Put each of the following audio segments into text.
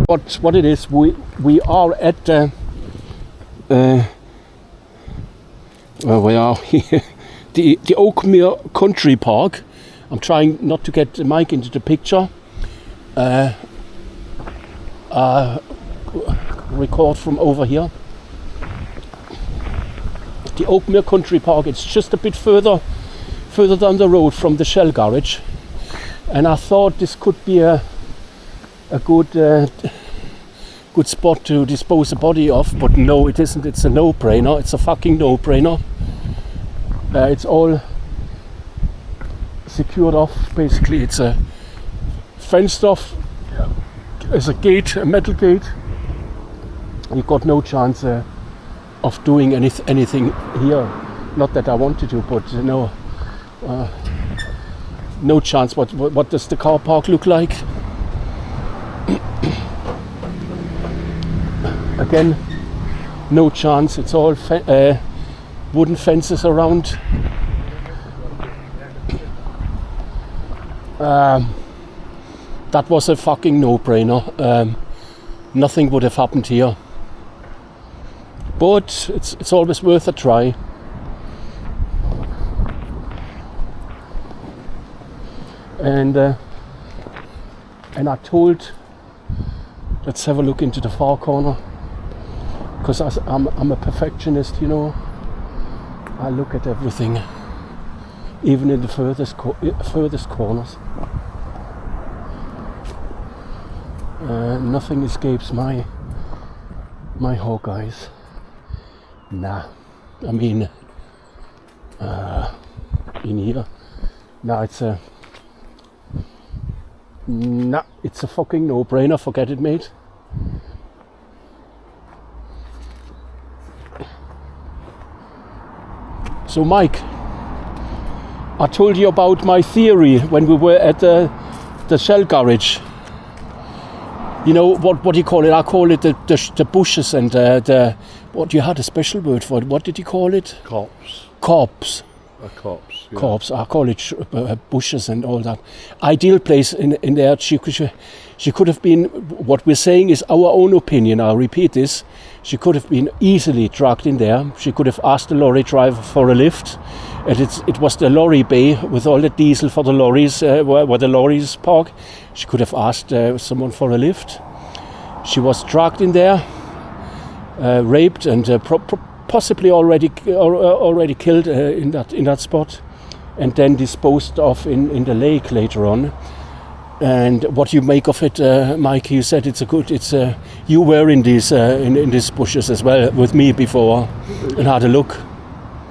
what it is, we are at where we are here, the Oakmere Country Park. I'm trying not to get the mic into the picture. Record from over here. The Oakmere Country Park. It's just a bit further down the road from the Shell garage, and I thought this could be a good spot to dispose the body of, but no, it isn't. It's a no-brainer. It's a fucking no-brainer. It's all secured off. Basically, it's a fenced off. Yeah. There's a gate, a metal gate. You've got no chance of doing anything here. Not that I wanted to, but no chance. What does the car park look like? Again, no chance. It's all wooden fences around. That was a fucking no-brainer. Nothing would have happened here. But it's always worth a try. And I told, let's have a look into the far corner, because I'm a perfectionist, you know. I look at everything, even in the furthest corners. Nothing escapes my hawk eyes. Nah, I mean, in here, nah, it's a fucking no-brainer. Forget it, mate. So, Mike, I told you about my theory when we were at the Shell garage. You know, what do you call it? I call it the bushes and what you had a special word for it. What did you call it? Copse. Copse. A copse. Yeah. Copse. I call it bushes and all that. Ideal place in there. She could have been. What we're saying is our own opinion. I'll repeat this. She could have been easily dragged in there. She could have asked the lorry driver for a lift. And it was the lorry bay with all the diesel for the lorries, where the lorries park. She could have asked someone for a lift. She was dragged in there, raped, and possibly already killed in that spot, and then disposed of in the lake later on. And what you make of it, Mike? You said you were in these bushes as well with me before and had a look.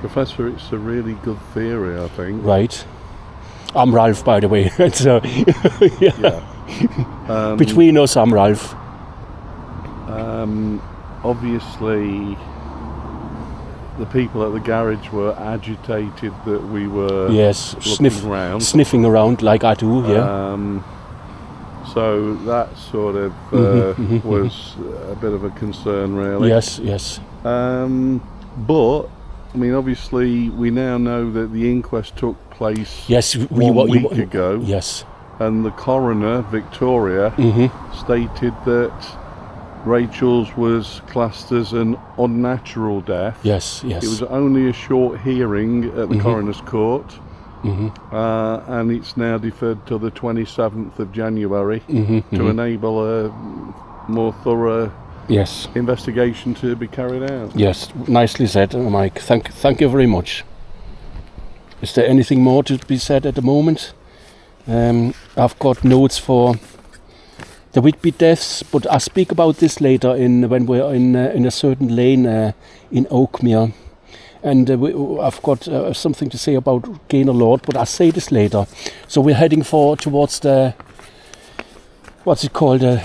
Professor, it's a really good theory, I think. Right. I'm Ralph, by the way. So, yeah. Between us, I'm Ralph. Obviously, the people at the garage were agitated that we were sniffing around like I do. Yeah. So that sort of was a bit of a concern, really. Yes. But I mean, obviously, we now know that the inquest took place 1 week ago. Yes. And the coroner, Victoria, stated that Rachel's was classed as an unnatural death. Yes. It was only a short hearing at the coroner's court, and it's now deferred to the 27th of January to enable a more thorough investigation to be carried out. Yes, nicely said, Mike. Thank you very much. Is there anything more to be said at the moment? I've got notes for the Whitby deaths, but I'll speak about this later when we're in a certain lane in Oakmere. And I've got something to say about Gaynor Lord, but I'll say this later. So we're heading towards the, what's it called, the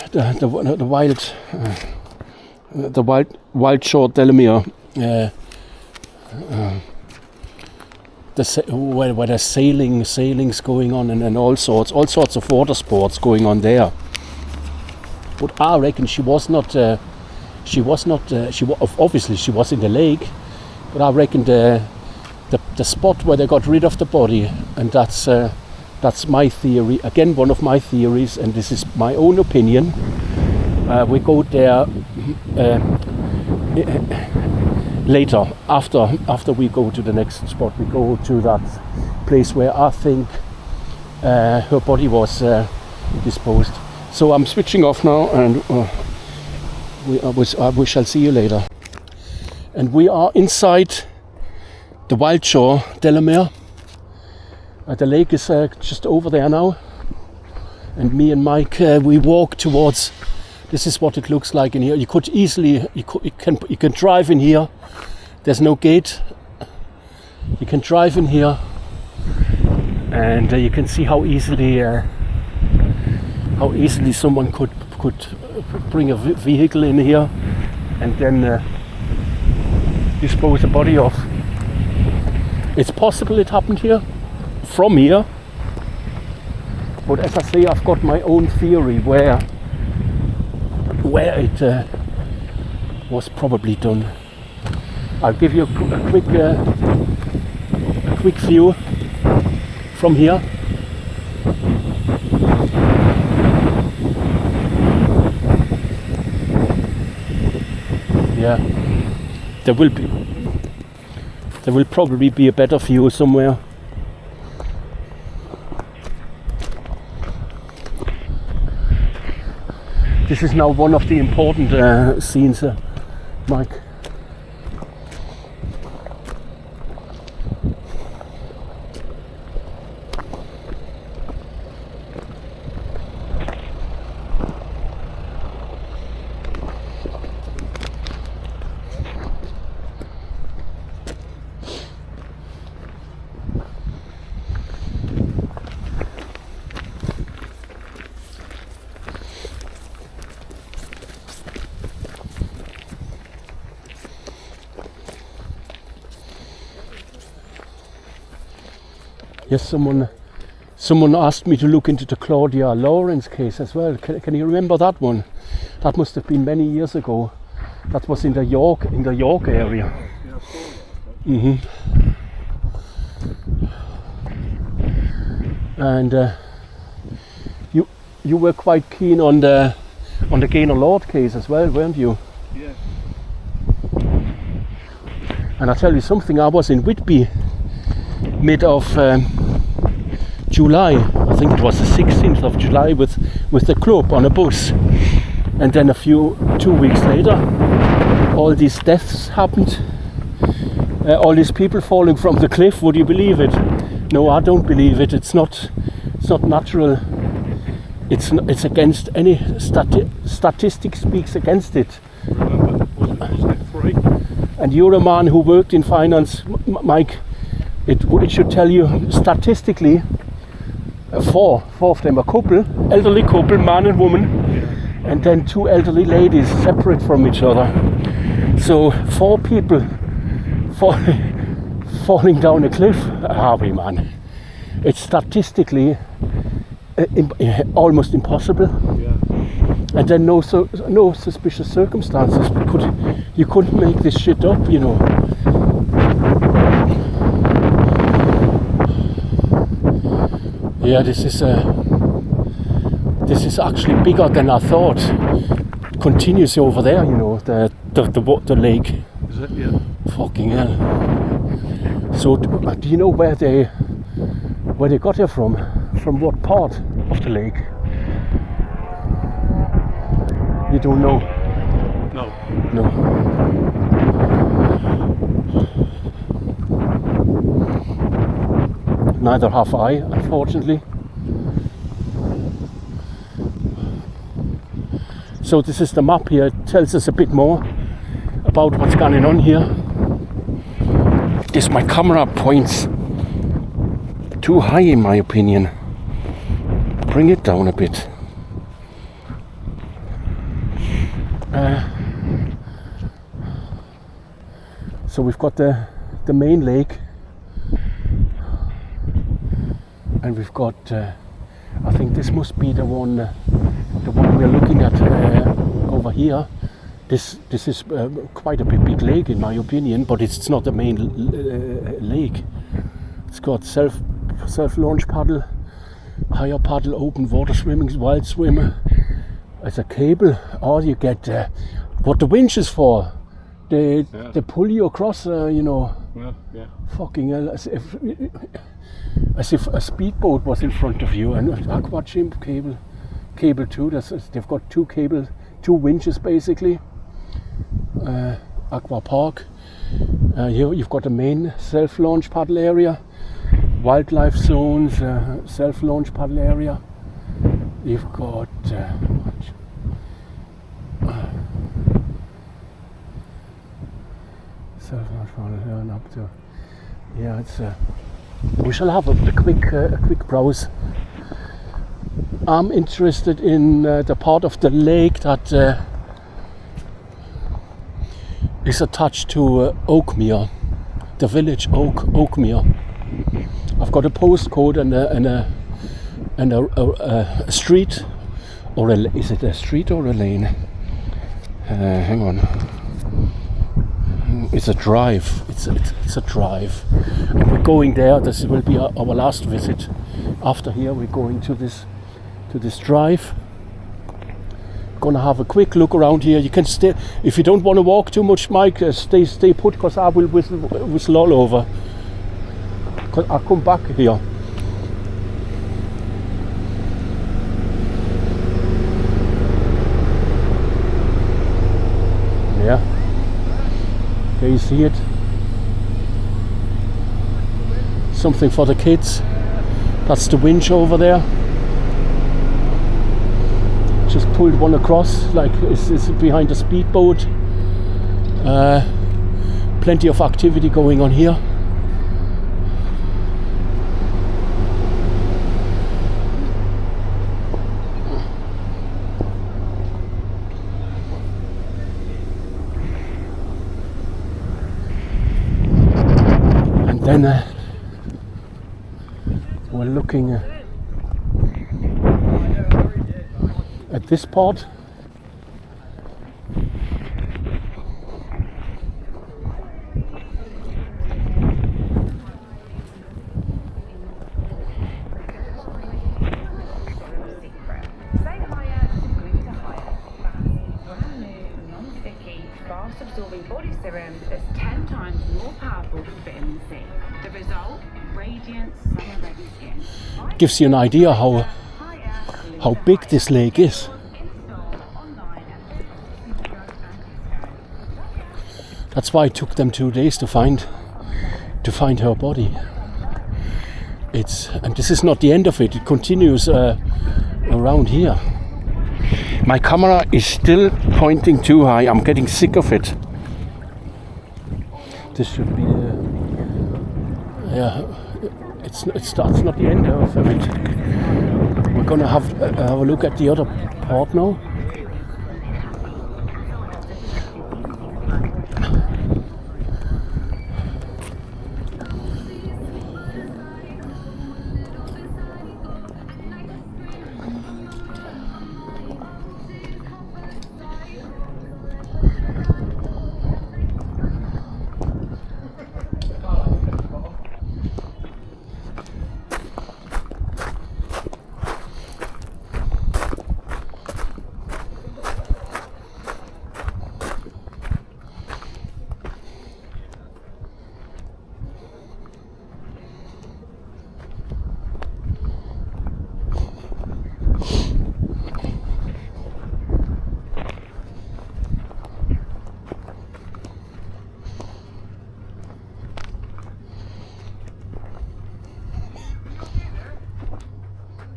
Wild Shore Delamere, where there's sailing's going on and all sorts of water sports going on there. But I reckon she was obviously she was in the lake, but I reckon the spot where they got rid of the body, and that's my theory, again one of my theories, and this is my own opinion, We go there later, after we go to the next spot. We go to that place where I think her body was disposed. So I'm switching off now, and we shall see you later. And we are inside the Wildshore Delamere. The lake is just over there now. And me and Mike, we walk towards. This is what it looks like in here. You could easily, you can drive in here. There's no gate. You can drive in here, and you can see how easily someone could bring a vehicle in here, and then dispose the body of. It's possible it happened here, from here. But as I say, I've got my own theory where it was probably done. I'll give you a quick view from here. Yeah, there will probably be a better view somewhere. This is now one of the important scenes, Mike. Yes, someone asked me to look into the Claudia Lawrence case as well. Can you remember that one? That must have been many years ago. That was in the York area. Mm-hmm. And you were quite keen on the Gaynor Lord case as well, weren't you? Yeah. And I tell you something, I was in Whitby mid of July. I think it was the 16th of July with the club on a bus. And then 2 weeks later, all these deaths happened. All these people falling from the cliff. Would you believe it? No, I don't believe it. It's not natural. It's against any statistic speaks against it. Remember, wasn't it 3? And you're a man who worked in finance, Mike. It should tell you statistically, four of them, a couple, elderly couple, man and woman, and then 2 elderly ladies separate from each other. So 4 people falling down a cliff. Harvey, man, it's statistically almost impossible. Yeah. And then no suspicious circumstances. You couldn't make this shit up, you know. Yeah, this is actually bigger than I thought. It continues over there, you know, the lake. Is it? Yeah. Fucking hell. So, do you know where they got here from? From what part of the lake? You don't know? No. No. Neither have I, unfortunately. So this is the map here. It tells us a bit more about what's going on here. My camera points too high in my opinion. Bring it down a bit. So we've got the main lake, and we've got I think this must be the one we're looking at over here. This is quite a big lake in my opinion, but it's not the main lake. It's got self launch paddle, higher paddle, open water swimming, wild swimmer, as a cable, or you get what the winch is for. They pull you across, you know. Yeah. Fucking hell, as if a speedboat was in front of you. And Aqua Chimp cable too. They've got two winches basically. Aqua Park. You've got the main self-launch paddle area, wildlife zones, self-launch paddle area. You've got self-launch paddle up to. Yeah, it's. We shall have a quick browse. I'm interested in the part of the lake that is attached to Oakmere, the village Oakmere. I've got a postcode and a street, or is it a street or a lane? Hang on. It's a drive. It's a drive. And we're going there. This will be our last visit. After here, we're going to this drive. Gonna have a quick look around here. You can stay if you don't want to walk too much, Mike. Stay put, because I will whistle all over. Cause I'll come back here. Yeah. There you see it. Something for the kids. That's the winch over there. Just pulled one across, like it's behind the speedboat. Plenty of activity going on here. And then we're looking at this part. Absorbing body serum that's 10 times more powerful than vitamin C. The result? Radiant, summer-ready skin. Gives you an idea how big this lake is. That's why it took them 2 days to find her body. And this is not the end of it. It continues around here. My camera is still pointing too high. I'm getting sick of it. This should be that's not the end of it. We're gonna have a look at the other part now.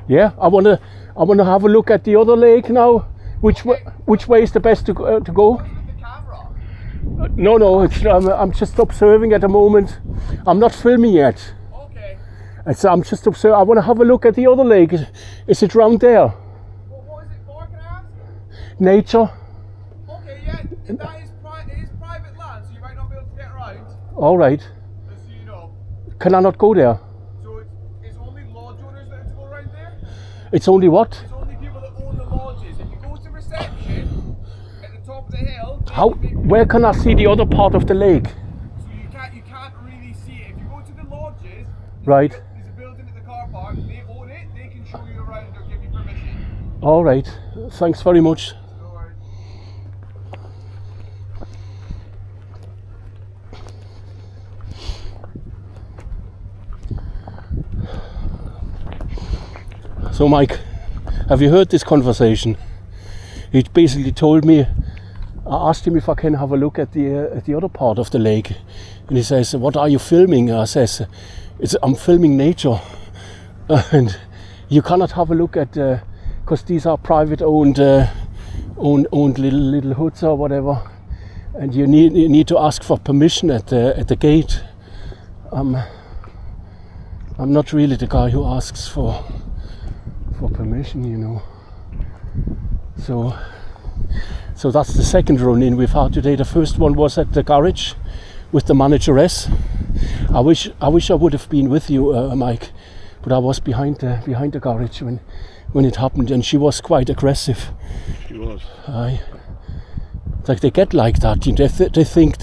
Yeah, I wanna have a look at the other lake now. Which way is the best to go? No, it's I'm just observing at the moment. I'm not filming yet. Okay. I'm just observing. I want to have a look at the other lake. Is it round there? What is it for, can I ask? Nature. Okay, yeah, that is private land, so you might not be able to get around. All right. Just so you know. Can I not go there? So it's only lodge owners that are to go around there? It's only what? It's only people that own the lodges. If you go to reception at the top of the hill, Where can I see the other part of the lake? so you can't really see it. If you go to the lodges, Right. there's a building at the car park, they own it, they can show you around or give you permission. All right. Thanks very much. No worries. So Mike, have you heard this conversation? He basically told me, I asked him if I can have a look at the other part of the lake, and he says, "What are you filming?" I says, "I'm filming nature, and you cannot have a look at because these are private owned little hoods or whatever, and you need to ask for permission at the gate. I'm not really the guy who asks for permission, you know." So that's the second run-in we've had today. The first one was at the garage with the manageress. I wish I would have been with you, Mike, but I was behind the garage when it happened, and she was quite aggressive. She was. Aye. Like they get like that. You know, they think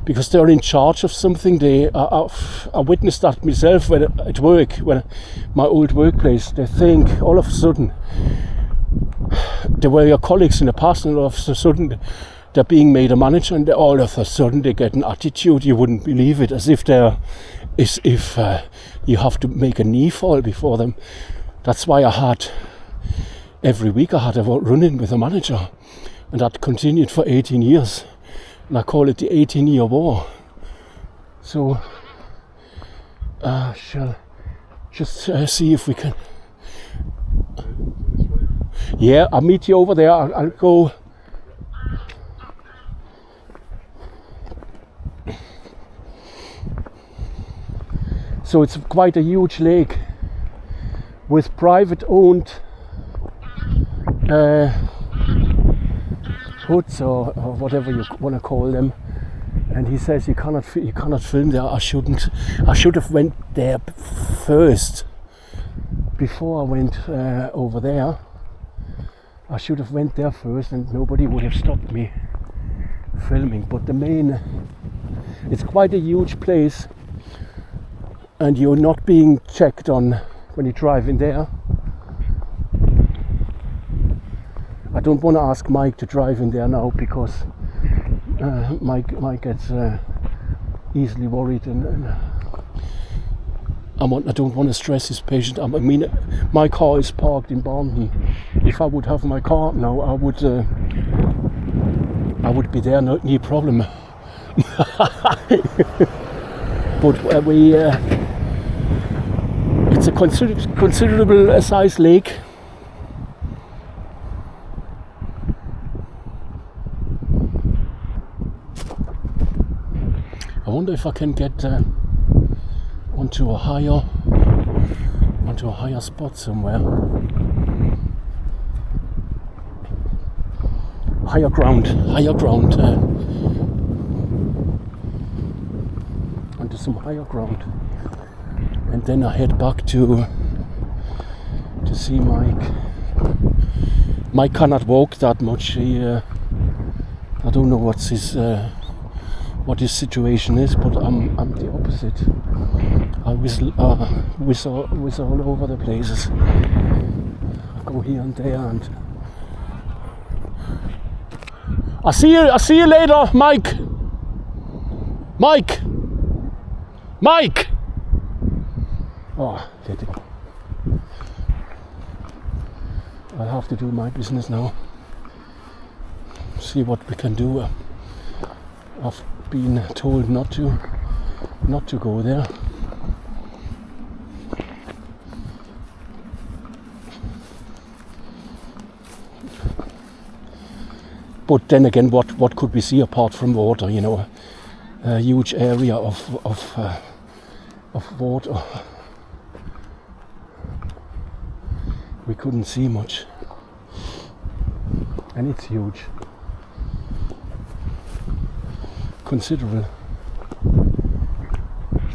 because they're in charge of something. I witnessed that myself at work, when my old workplace. They think all of a sudden they were your colleagues in the past, and all of a sudden they're being made a manager, and all of a sudden they get an attitude you wouldn't believe it, as if you have to make a knee fall before them. That's why every week I had a run-in with a manager, and that continued for 18 years, and I call it the 18-year war. So shall just see if we can. Yeah, I'll meet you over there. I'll go. So it's quite a huge lake with private owned hoods or whatever you want to call them. And he says you cannot film there. I should have went there first before I went over there. I should have went there first, and nobody would have stopped me filming. But it's quite a huge place, and you're not being checked on when you drive in there. I don't want to ask Mike to drive in there now, because Mike gets easily worried, and I don't want to stress his patient. I mean, my car is parked in Barnton. If I would have my car now, I would be there, no problem. But it's a considerable size lake. I wonder if I can get onto a higher spot somewhere. Higher ground. Onto some higher ground, and then I head back to see Mike. Mike cannot walk that much. I don't know what his situation is, but I'm the opposite. I whistle all over the places. I go here and there, and I see you later, Mike. Oh, there they go. I'll have to do my business now. See what we can do. I've been told not to go there. But then again, what could we see apart from water? You know, a huge area of water. We couldn't see much, and it's huge, considerable.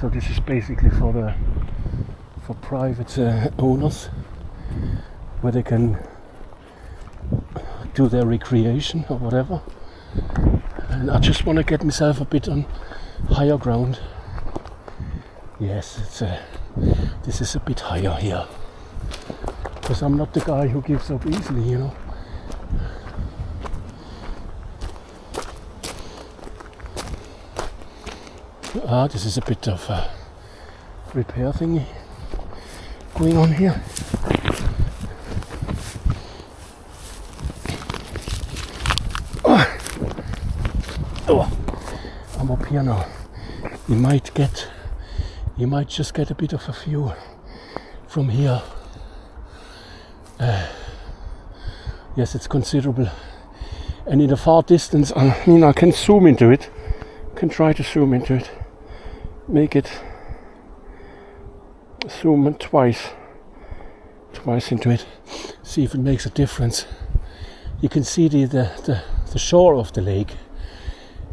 So this is basically for private owners, where they can do their recreation or whatever. And I just want to get myself a bit on higher ground. Yes, this is a bit higher here. Because I'm not the guy who gives up easily, you know. This is a bit of a repair thingy going on here. Oh, I'm up here now. You might just get a bit of a view from here. Yes, it's considerable. And in the far distance, I mean, I can zoom into it. Can try to zoom into it. Make it zoom in twice into it. See if it makes a difference. You can see the shore of the lake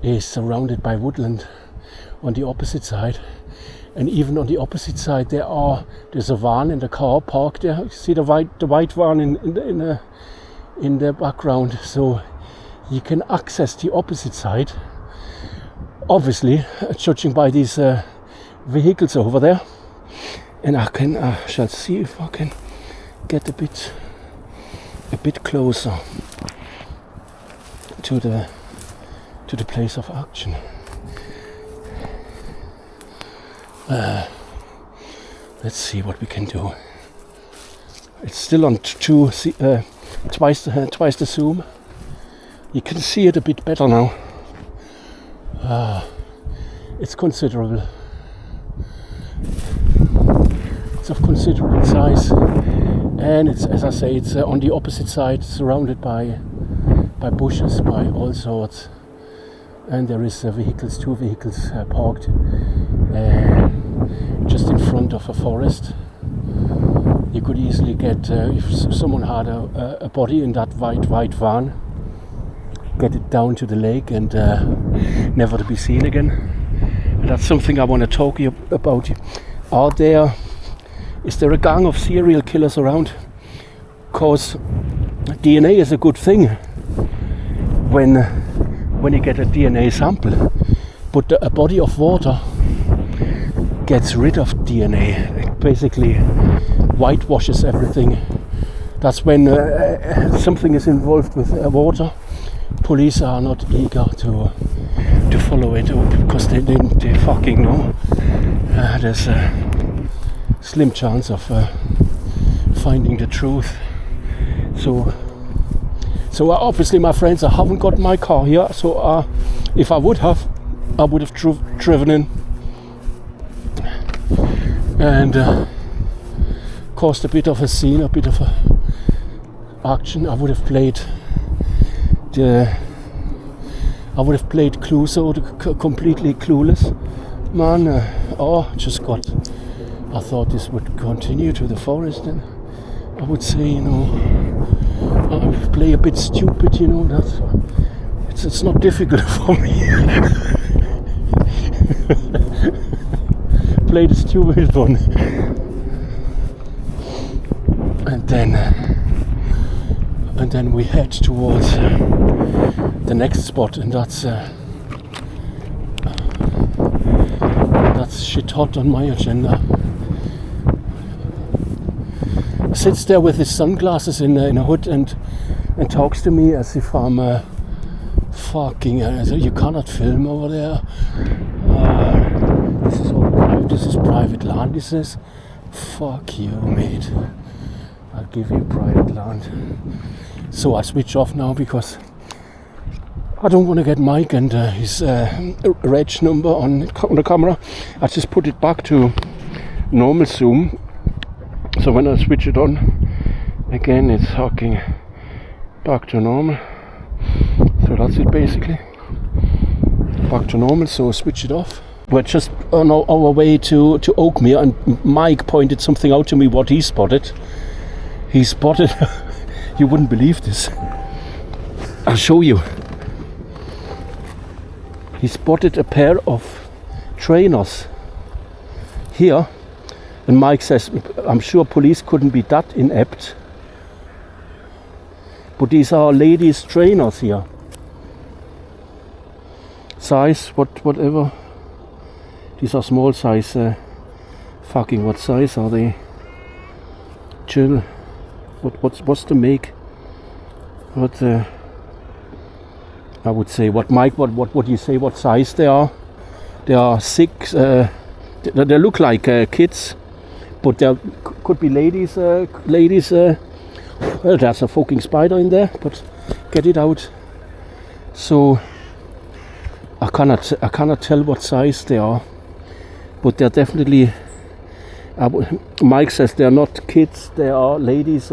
is surrounded by woodland on the opposite side, and even on the opposite side there's a van and a car parked there. You see the white van in the background, so you can access the opposite side. Obviously, judging by these vehicles over there, and I shall see if I can get a bit closer to the place of action. Let's see what we can do. It's still on twice the zoom. You can see it a bit better now. It's considerable. It's of considerable size, and it's, as I say, it's on the opposite side, surrounded by bushes, by all sorts, and there is two vehicles parked just in front of a forest. You could easily get, if someone had a body in that white van, get it down to the lake and never to be seen again. And that's something I want to talk about. Is there a gang of serial killers around? Because DNA is a good thing when you get a DNA sample, but a body of water gets rid of DNA. It basically whitewashes everything. That's when something is involved with water. Police are not eager to follow it up because they fucking know there's a slim chance of finding the truth. So obviously, my friends, I haven't got my car here. So if I would have driven in and caused a bit of a scene, a bit of a action. I would have played Clouseau, completely clueless man. I thought this would continue to the forest, and I would say, I would play a bit stupid, it's not difficult for me. Play the stupid one, and then we head towards the next spot, and that's shit hot on my agenda. Sits there with his sunglasses in a hood and talks to me as if I'm you cannot film over there. This is private land. He says, fuck you, mate. I'll give you private land. So I switch off now because I don't want to get Mike and his reg number on the camera. I just put it back to normal zoom. So when I switch it on, again it's hooking back to normal. So that's it basically. Back to normal, so switch it off. We're just on our way to Oakmere, and Mike pointed something out to me what he spotted. He spotted, you wouldn't believe this. I'll show you. He spotted a pair of trainers here, and Mike says, I'm sure police couldn't be that inept, but these are ladies' trainers here. Size, whatever. These are small size. What size are they? Chill. what's the make? What I would say, what Mike, what would you say? What size they are? They are 6. They look like kids, but they could be ladies. Well, there's a fucking spider in there, but get it out. So I cannot tell what size they are, but they're definitely. Mike says they're not kids; they are ladies.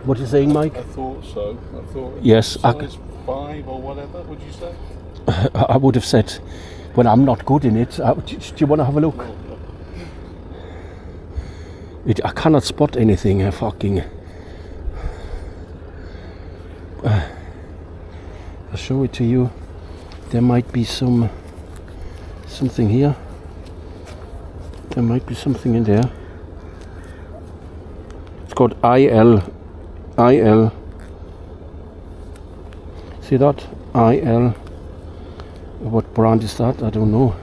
What are you saying, Mike? I thought so. I thought. Yes, Size 5 or whatever. Would you say? I would have said, well, I'm not good in it. Do you want to have a look? I cannot spot anything. Fucking. I'll show it to you. There might be something here. There might be something in there. It's called IL. See that? IL. What brand is that? I don't know.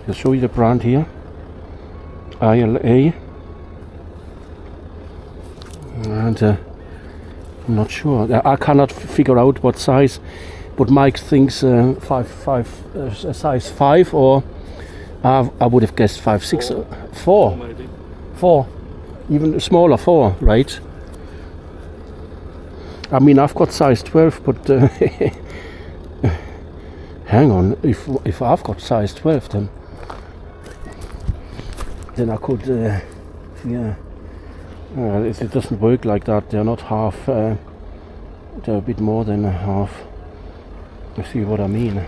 I'll show you the brand here. ILA. And I'm not sure. I cannot figure out what size, but Mike thinks size 5, or I would have guessed 5, 6, 4. Maybe. 4. Even smaller, 4, right? I mean, I've got size 12, but hang on. If I've got size 12, then I could, yeah. It doesn't work like that. They're not half. They're a bit more than half. You see what I mean?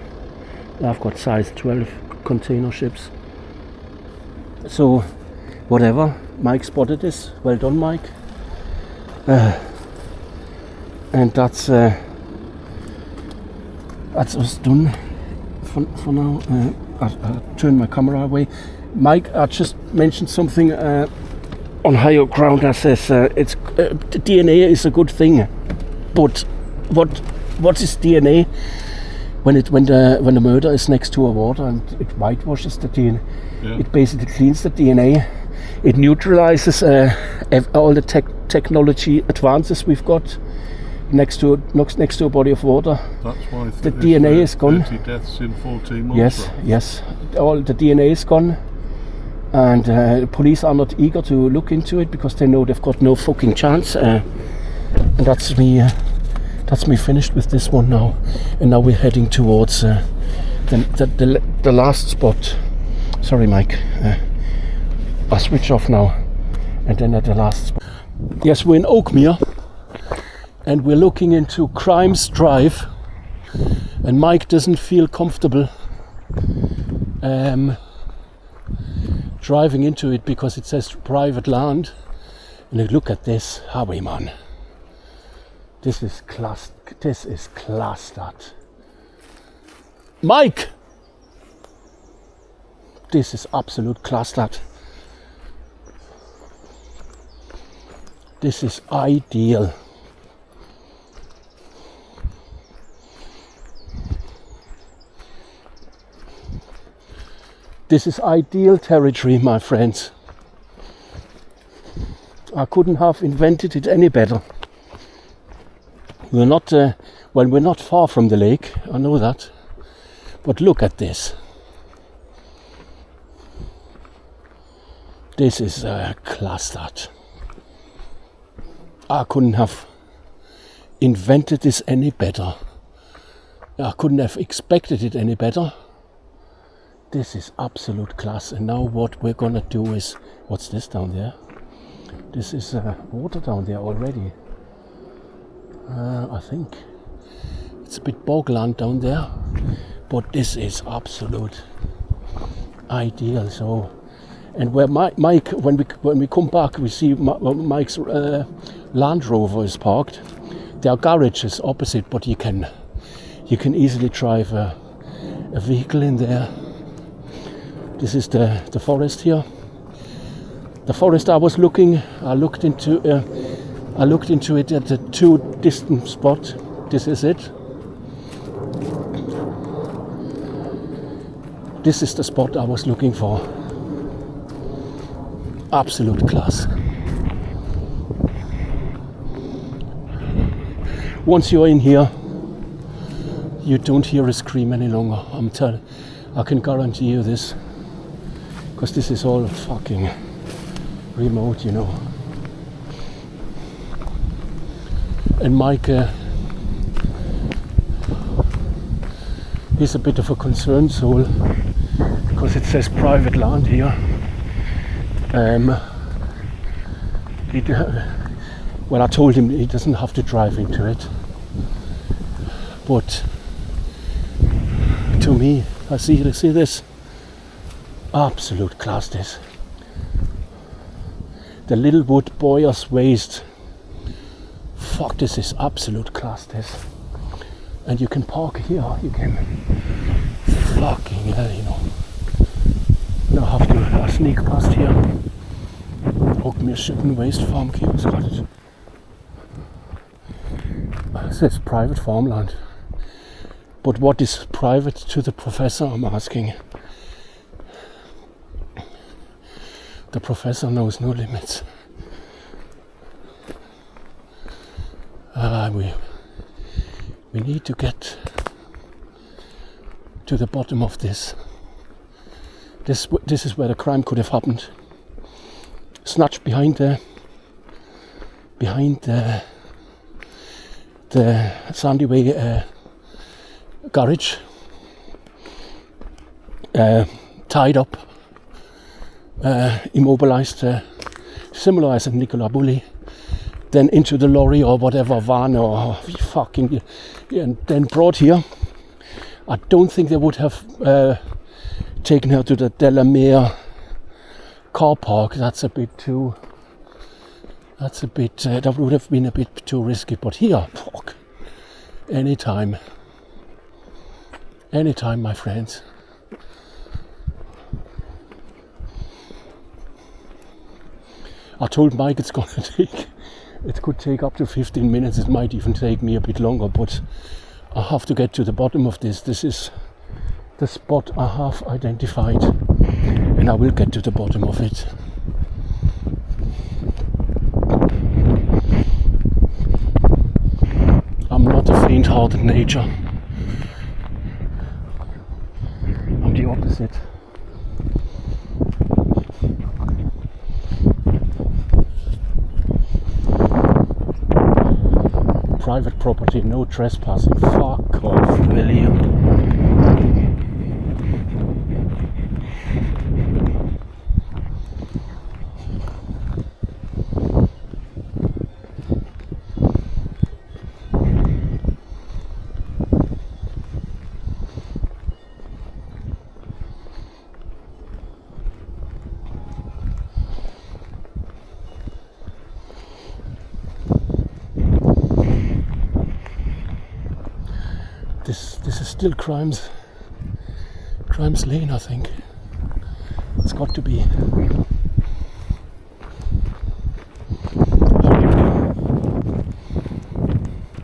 I've got size 12 container ships. So, whatever. Mike spotted this. Well done, Mike. And that's us done for now. I'll turn my camera away. Mike, I just mentioned something on higher ground. I says it's DNA is a good thing, but what is DNA? When the murder is next to a water and it whitewashes the DNA, it basically cleans the DNA. It neutralizes all the technology advances we've got next to a body of water. That's why the DNA is gone. 30 deaths in 14 months. Yes. All the DNA is gone, and the police are not eager to look into it because they know they've got no fucking chance. And that's me. That's me finished with this one now, and now we're heading towards the last spot. Sorry, Mike. I'll switch off now, and then at the last spot. Yes, we're in Oakmere, and we're looking into Crimes Drive, and Mike doesn't feel comfortable driving into it because it says private land. And look at this highway, man. This is class. That. Mike! This is absolute class. That. This is ideal. This is ideal territory, my friends. I couldn't have invented it any better. We're not, we're not far from the lake, I know that. But look at this. This is class. That. I couldn't have invented this any better. I couldn't have expected it any better. This is absolute class. And now what we're gonna do is, what's this down there? This is water down there already. I think it's a bit bogland down there, but this is absolute ideal. So, and where Mike, when we come back, we see Mike's Land Rover is parked. There are garages opposite, but you can easily drive a vehicle in there. This is the forest here. The forest I looked into it at the two distant spot. This is it. This is the spot I was looking for. Absolute class. Once you're in here, you don't hear a scream any longer. I can guarantee you this, because this is all fucking remote, you know. And Mike, he's a bit of a concerned soul, because it says private land here. Well, I told him he doesn't have to drive into it, but to me, I see this, absolute class this. The Littlewood Boyers Waste, fuck, this is absolute class this. And you can park here, you can, fucking hell, you know. Now I have to sneak past here. Ook meer shitten waste farm keepers got it. It says private farmland. But what is private to the professor, I'm asking. The professor knows no limits. We need to get to the bottom of this. This is where the crime could have happened. Snatched behind the Sandy Way garage, tied up, immobilized, similar as a Nicola Bully, then into the lorry or whatever van or fucking, and then brought here. I don't think they would have taken her to the Delamere car park. That would have been a bit too risky. But here, fuck, anytime, my friends. I told Mike it could take up to 15 minutes. It might even take me a bit longer, but I have to get to the bottom of this. This is the spot I have identified, and I will get to the bottom of it. I'm not a faint-hearted nature. I'm the opposite. Private property, no trespassing. Fuck off, will you? This is still Crimes Lane, I think. It's got to be.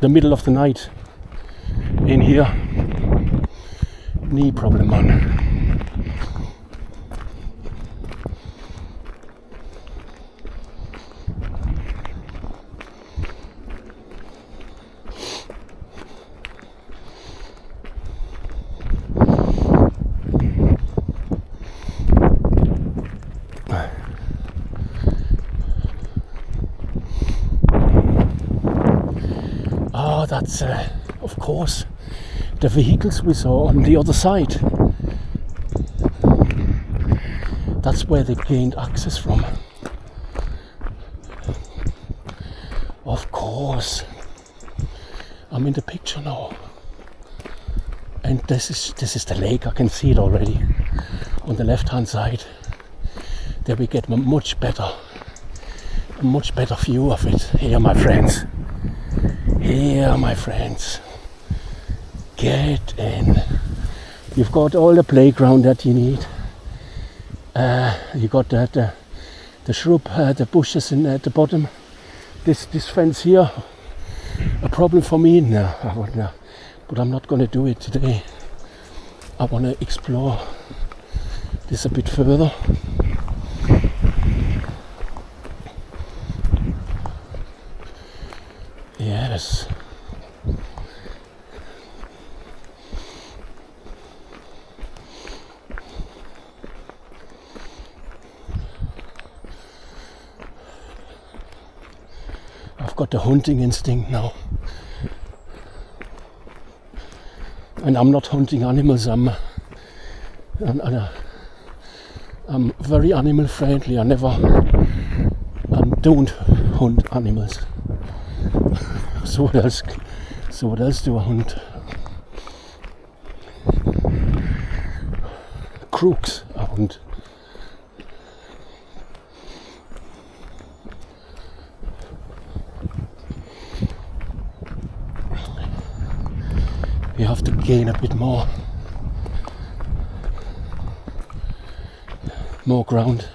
The middle of the night in here. Knee problem, man. That's, of course, the vehicles we saw on the other side. That's where they gained access from. Of course. I'm in the picture now. And this is the lake. I can see it already on the left-hand side. There we get a much better view of it. Here, my friends. Here, my friends, get in. You've got all the playground that you need. You got the shrub, the bushes at the bottom. This fence here, a problem for me now. But I'm not going to do it today. I want to explore this a bit further. Yes. I've got the hunting instinct now. And I'm not hunting animals, I'm very animal friendly. I don't hunt animals. So what else do I hunt? Crooks I hunt. You have to gain a bit more ground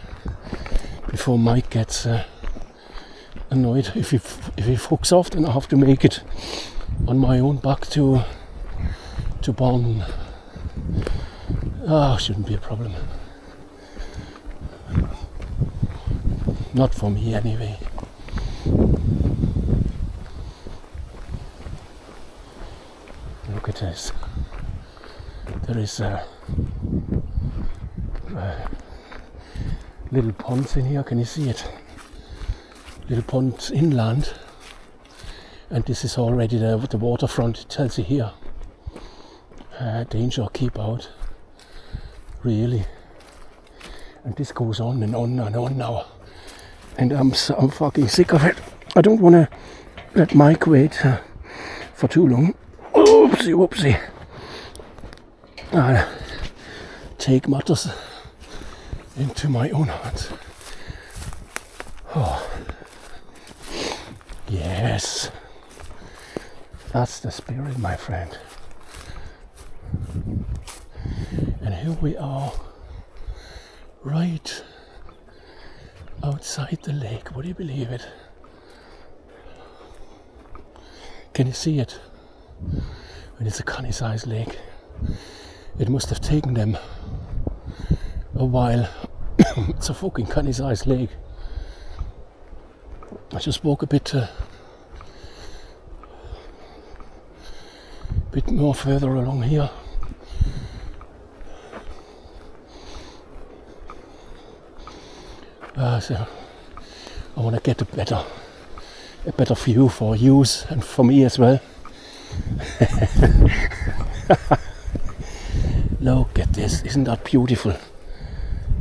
before Mike gets annoyed. If he fucks off, then I have to make it on my own back to Barn. Shouldn't be a problem. Not for me anyway. Look at this. There is little ponds in here. Can you see it? Little ponds inland, and this is already the waterfront. It tells you here. Danger, keep out. Really. And this goes on and on and on now. And I'm fucking sick of it. I don't want to let Mike wait for too long. Whoopsie. I'll take matters into my own hands. Oh. Yes. That's the spirit, my friend. And here we are, right outside the lake. Would you believe it? Can you see it? And it's a canny-sized lake. It must have taken them a while. It's a fucking canny-sized lake. I just walk a bit more further along here. So I want to get a better view for use and for me as well. Look at this, isn't that beautiful?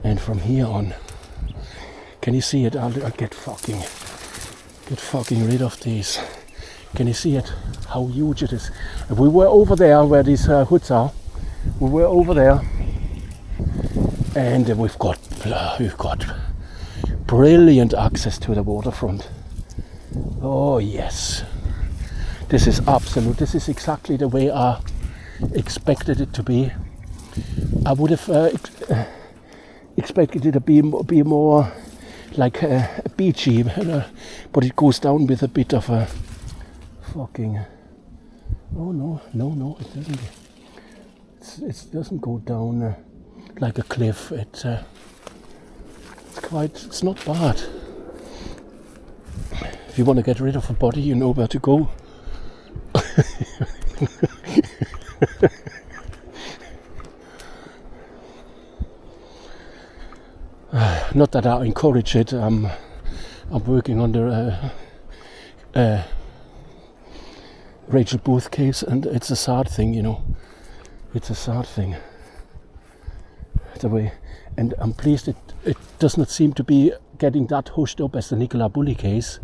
And from here on, can you see it? I'll get fucking rid of these. Can you see it? How huge it is. We were over there where these hoods are. We were over there, and we've got brilliant access to the waterfront. Oh yes, this is absolute. This is exactly the way I expected it to be. I would have expected it to be more like beachy, but it goes down with a bit of a fucking. Oh no, it doesn't. It doesn't go down like a cliff. It's not bad. If you want to get rid of a body, you know where to go. Not that I encourage it. I'm working on the Rachel Booth case, and it's a sad thing, you know. It's a sad thing. The way, and I'm pleased it does not seem to be getting that hushed up as the Nicola Bulley case.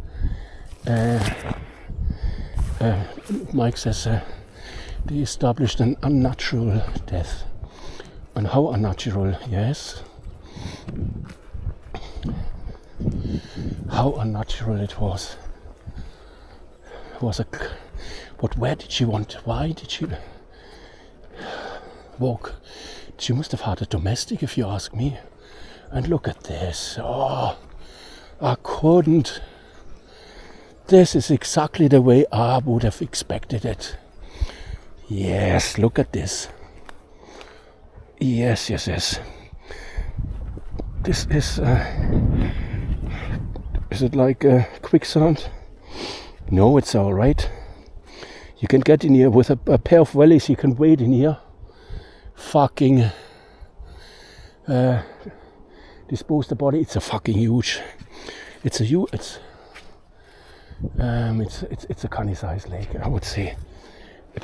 Mike says they established an unnatural death. And how unnatural? Yes. How unnatural it was. But where did she want? Why did she walk? She must have had a domestic, if you ask me. And look at this. Oh, I couldn't. This is exactly the way I would have expected it. Yes, look at this. Yes. This is it like quicksand? No, it's all right. You can get in here with a pair of wellies. You can wait in here. Fucking dispose the body. It's a fucking huge. It's a canny-sized lake, I would say.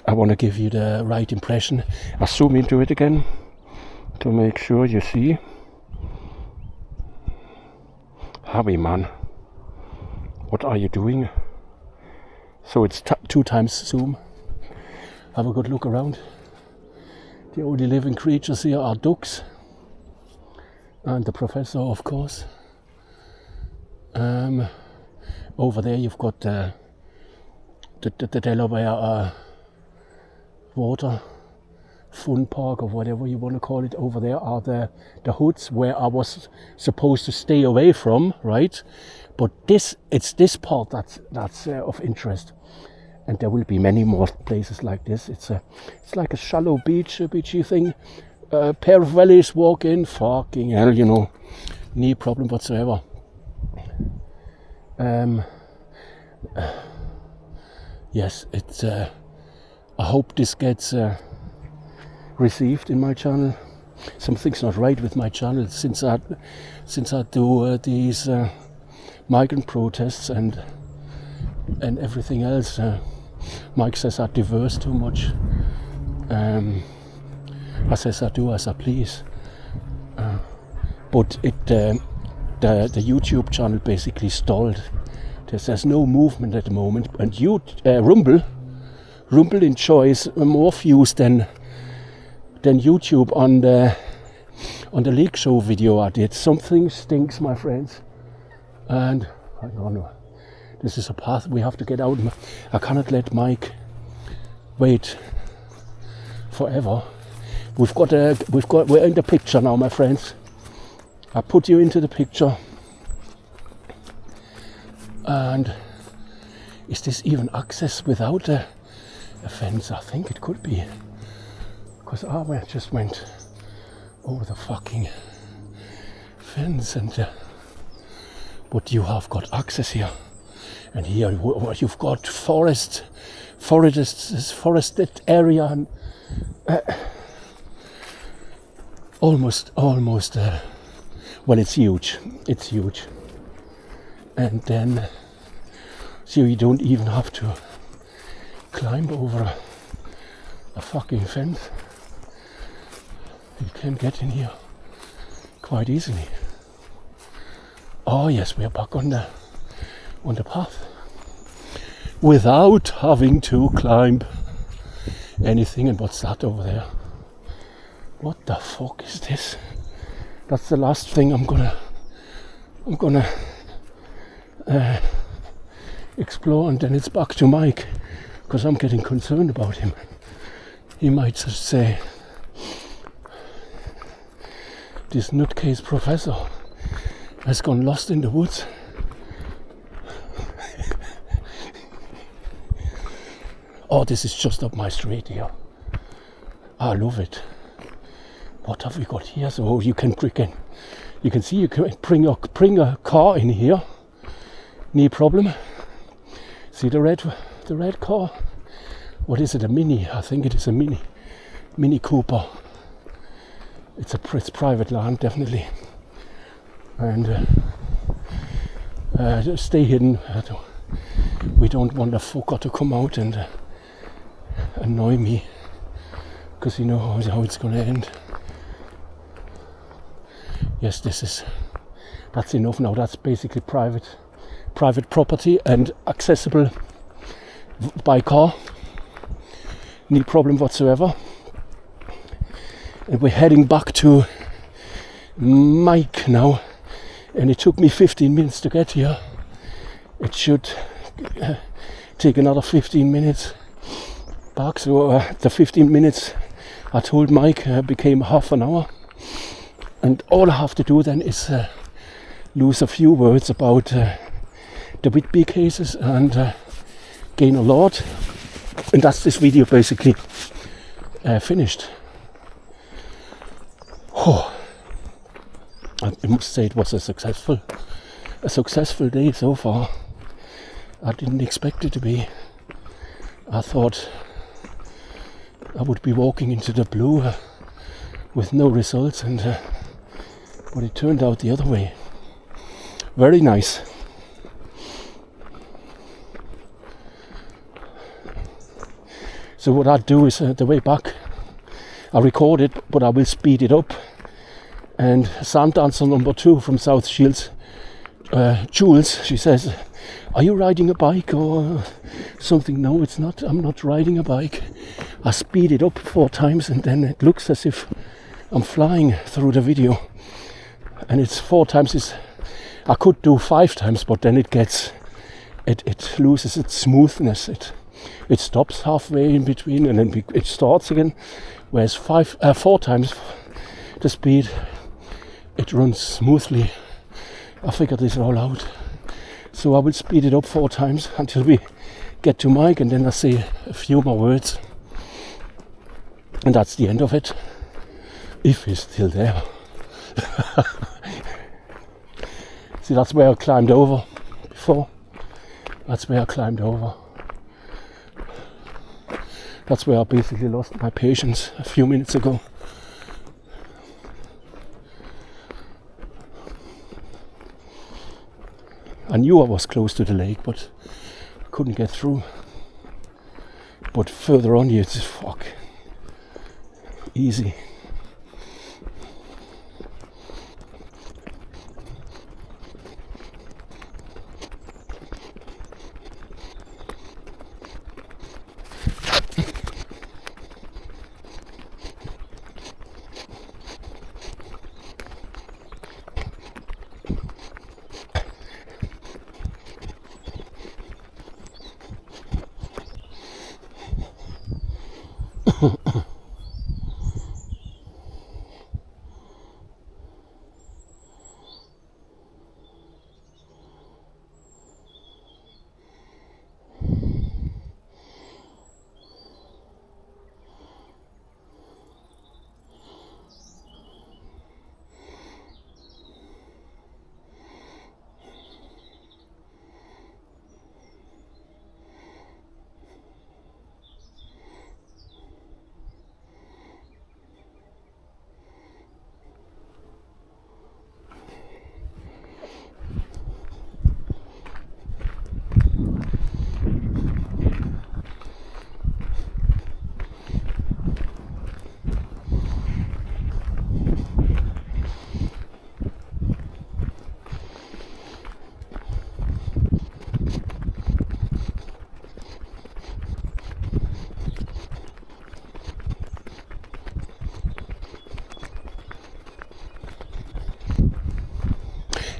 I want to give you the right impression. I'll zoom into it again to make sure you see. Harvey, man, what are you doing? So it's 2 times zoom. Have a good look around. The only living creatures here are ducks and the professor, of course. Over there you've got the Delaware water fun park, or whatever you want to call it. Over there are the hoods where I was supposed to stay away from, right? But it's this part that's of interest, and there will be many more places like this. It's like a shallow beachy thing. A pair of wellies walk in, fucking hell, you know, no problem whatsoever. Yes, it's. I hope this gets received in my channel. Something's not right with my channel since I do these migrant protests and everything else. Mike says I diverse too much. I says I do as I please. But the YouTube channel basically stalled. There's no movement at the moment, and Rumble enjoys more views than YouTube on the leak show video I did. Something stinks, my friends, and I don't know. This is a path we have to get out. I cannot let Mike wait forever. We're in the picture now, my friends. I put you into the picture. And is this even access without a fence? I think it could be, because I just went over the fucking fence, and but you have got access here, and here you've got forested area, and almost. Well, it's huge. And then, so you don't even have to climb over a fucking fence. You can get in here quite easily. Oh yes, we are back on the path without having to climb anything. And what's that over there? What the fuck is this? That's the last thing I'm gonna explore, and then it's back to Mike, because I'm getting concerned about him. He might just say, this nutcase professor has gone lost in the woods. Oh, this is just up my street here. I love it. What have we got here? So you can see you can bring a car in here. No problem. See the red car? What is it? A Mini? I think it is a Mini Cooper. It's private land, definitely. And just stay hidden. We don't want the fucker to come out and annoy me, because you know how it's going to end. Yes, that's enough now. That's basically private property and accessible by car. No problem whatsoever. And we're heading back to Mike now. And it took me 15 minutes to get here. It should take another 15 minutes back. So the 15 minutes I told Mike became half an hour. And all I have to do then is lose a few words about the Whitby cases and gain a lot. And that's this video basically finished. Oh, I must say it was a successful day so far. I didn't expect it to be I thought I would be walking into the blue with no results, and but it turned out the other way. Very nice. So what I'd do is the way back, I record it, but I will speed it up. And Sand Dancer number 2 from South Shields, Jules, she says, "Are you riding a bike or something?" No, it's not. I'm not riding a bike. I speed it up 4 times, and then it looks as if I'm flying through the video. And it's 4 times. I could do 5 times, but then it loses its smoothness. It stops halfway in between, and then it starts again. Whereas 4 times the speed, it runs smoothly. I figured this all out. So I will speed it up 4 times until we get to Mike, and then I say a few more words. And that's the end of it. If he's still there. See, that's where I climbed over before. That's where I climbed over. That's where I basically lost my patience a few minutes ago. I knew I was close to the lake, but couldn't get through. But further on, it's easy.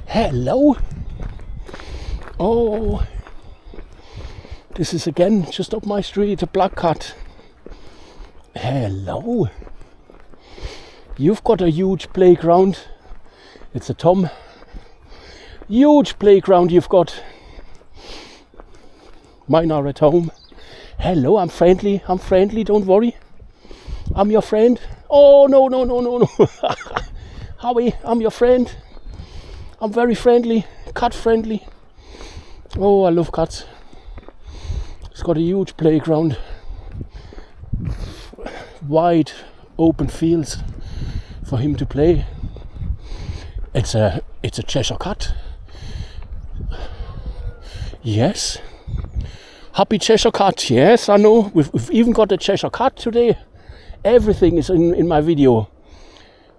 Hello. Oh, this is again just up my street, a black cat. Hello. You've got a huge playground. It's a Tom. Huge playground you've got. Mine are at home. Hello, I'm friendly, don't worry. I'm your friend. Oh, no. Howie, I'm your friend. I'm very friendly, cat friendly. Oh, I love cats. It's got a huge playground. Wide open fields for him to play. It's a Cheshire cat. Yes. Happy Cheshire cat, yes, I know. We've even got a Cheshire cat today. Everything is in my video.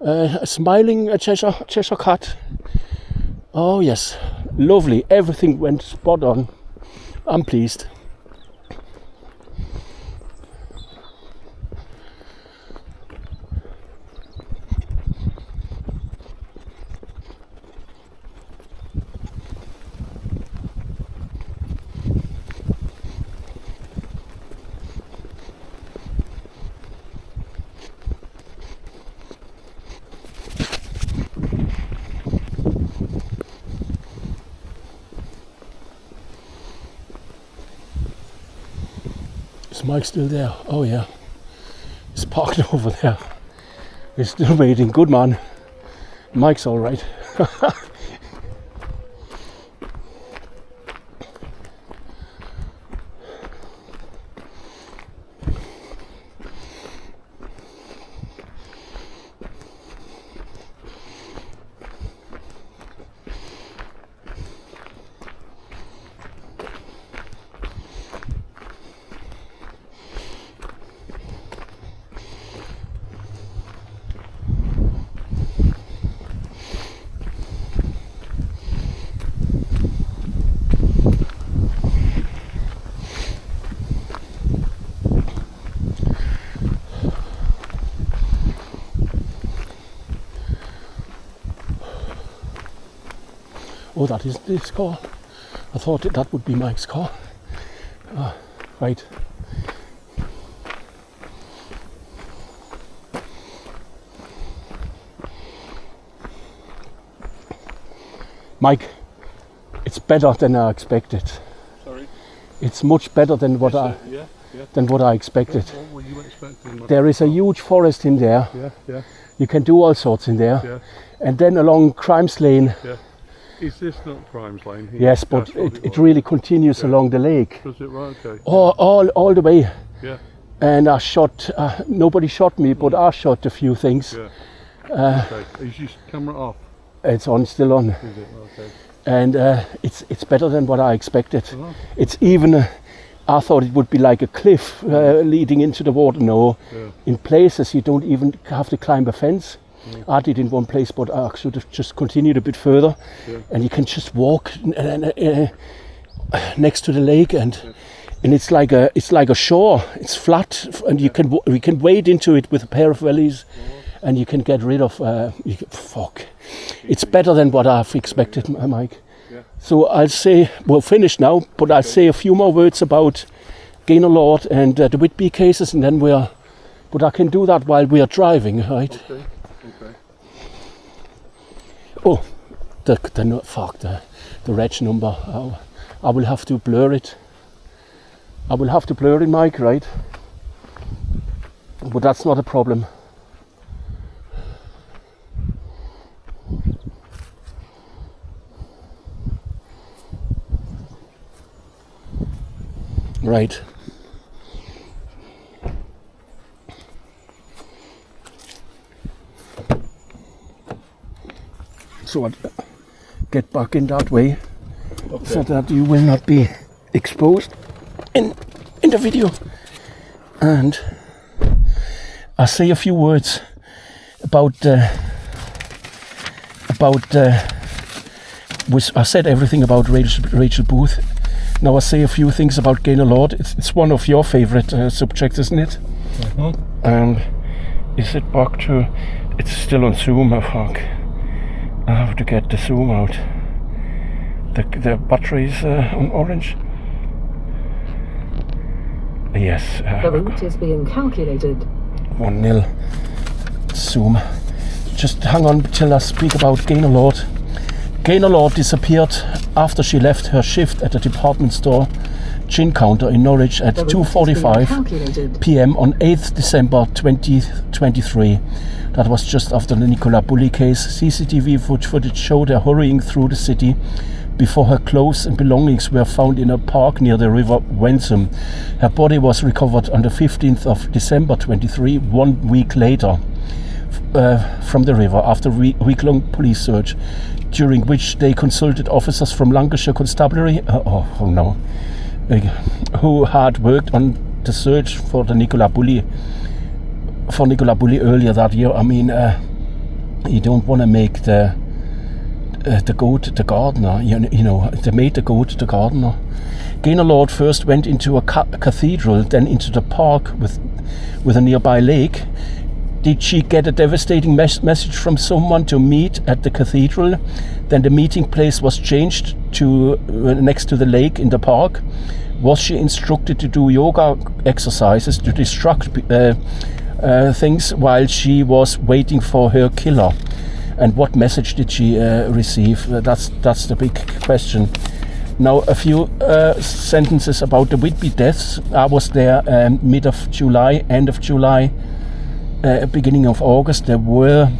A smiling Cheshire cat. Oh yes, lovely. Everything went spot on. I'm pleased. Is Mike still there? Oh yeah. He's parked over there. He's still waiting. Good man. Mike's all right. Oh, that isn't this car. I thought that would be Mike's car. Right. Mike, it's better than I expected. Sorry? It's much better than what I expected. What were you expecting? There is a huge forest in there. Yeah. You can do all sorts in there. Yeah. And then along Crimes Lane. Yeah. Is this not Crimes Lane here? Yes, but it really continues along the lake. Does it? Right, okay. All the way. Yeah. And I shot, nobody shot me, but I shot a few things. Yeah. Okay. Is your camera off? It's on, still on. Is it? Okay. And it's better than what I expected. Uh-huh. It's even, I thought it would be like a cliff leading into the water. No, in places you don't even have to climb a fence. I did in one place, but I should have just continued a bit further. And you can just walk next to the lake, and it's like a shore. It's flat, and we can wade into it with a pair of wellies, and you can get rid of. It's better than what I've expected, Mike. So I'll say we're finished now, but I'll say a few more words about Gaynor and the Whitby cases, and then but I can do that while we are driving, right? Okay. Oh, the reg number. I will have to blur it. Mike, right? But that's not a problem. Right. So I'll get back in that way, so that you will not be exposed in the video. And I'll say a few words about I said everything about Rachel Booth. Now I'll say a few things about Gaynor. It's one of your favorite subjects, isn't it? And is it back to? It's still on Zoom. I have to get the zoom out. The battery's on orange. Yes. The route is being calculated. 1-0. Zoom. Just hang on till I speak about Gaynor. Gaynor disappeared after she left her shift at the department store gin counter in Norwich at 2:45 p.m. on 8th December 2023. That was just after the Nicola Bulley case. CCTV footage showed her hurrying through the city before her clothes and belongings were found in a park near the River Wensum. Her body was recovered on the 15th of December 23, 1 week later, from the river after a week-long police search, during which they consulted officers from Lancashire Constabulary, who had worked on the search for Nicola Bulley earlier that year. I mean, you don't want to make the goat the gardener. You know, they made the goat the gardener. Gaynor first went into a cathedral, then into the park with a nearby lake. Did she get a devastating message from someone to meet at the cathedral? Then the meeting place was changed to next to the lake in the park. Was she instructed to do yoga exercises to distract things while she was waiting for her killer? And what message did she receive? That's the big question. Now a few sentences about the Whitby deaths. I was there mid of July, end of July, beginning of August. There were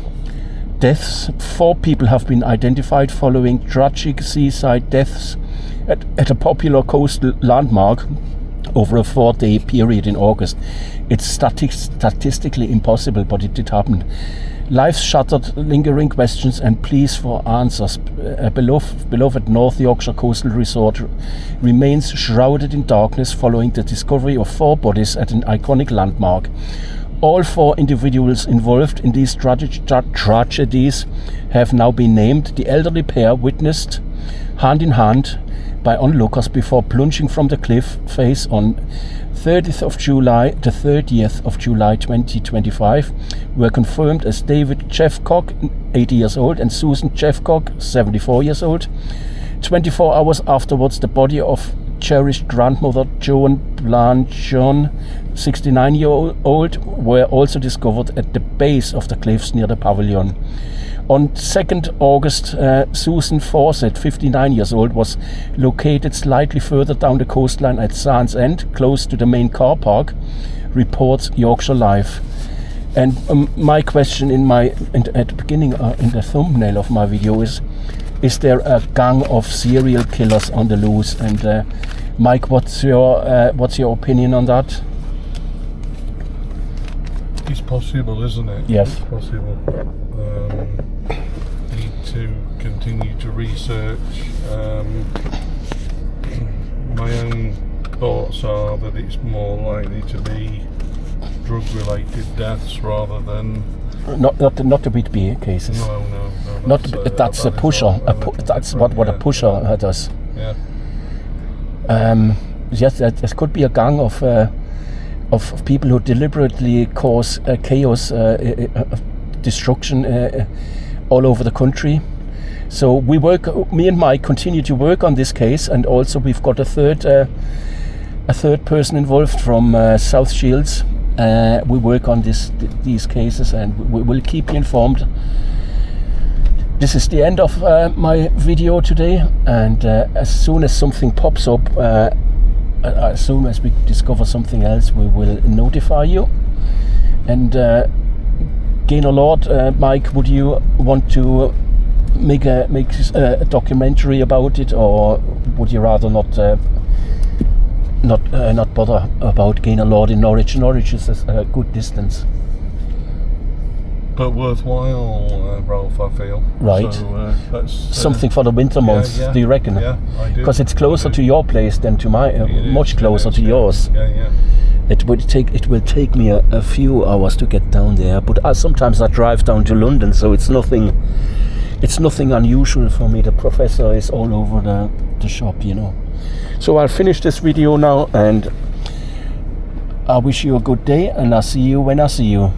deaths. 4 people have been identified following tragic seaside deaths at a popular coastal landmark over a 4-day period in August. It's statistically impossible, but it did happen. Lives shattered, lingering questions and pleas for answers. A beloved North Yorkshire coastal resort remains shrouded in darkness following the discovery of 4 bodies at an iconic landmark. All 4 individuals involved in these tragedies have now been named. The elderly pair witnessed, hand in hand, by onlookers before plunging from the cliff face on 30th of July, the 30th of July 2025 were confirmed as David Jeffcock, 80 years old, and Susan Jeffcock, 74 years old. 24 hours afterwards, the body of cherished grandmother Joan Blanchon, 69-year-old, were also discovered at the base of the cliffs near the pavilion. On 2nd August, Susan Fawcett, 59 years old, was located slightly further down the coastline at Sands End, close to the main car park, reports Yorkshire Live. And my question at the beginning, in the thumbnail of my video is there a gang of serial killers on the loose? And Mike, what's your opinion on that? It's possible, isn't it? Yes. It's possible. Need to continue to research. My own thoughts are that it's more likely to be drug-related deaths rather than Not the BTB cases. No. That's a pusher. That's what a pusher does. Yeah. Yes, there could be a gang of people who deliberately cause chaos, destruction all over the country. So me and Mike continue to work on this case, and also we've got a third person involved from South Shields. We work on these cases, and we will keep you informed. This is the end of my video today, and as soon as something pops up, as soon as we discover something else, we will notify you. And Gaynor-Lord, Mike, would you want to make a documentary about it, or would you rather not bother about Gaynor-Lord in Norwich? Norwich is a good distance. But worthwhile, Ralph, I feel. Right. So, that's something for the winter months, yeah. do you reckon? Yeah, I do. Because it's closer I do. to your place than to my, much closer to yours. Yeah. It will take me a few hours to get down there, but sometimes I drive down to London, so it's nothing unusual for me. The professor is all over the shop, you know. So I'll finish this video now, and I wish you a good day, and I'll see you when I see you.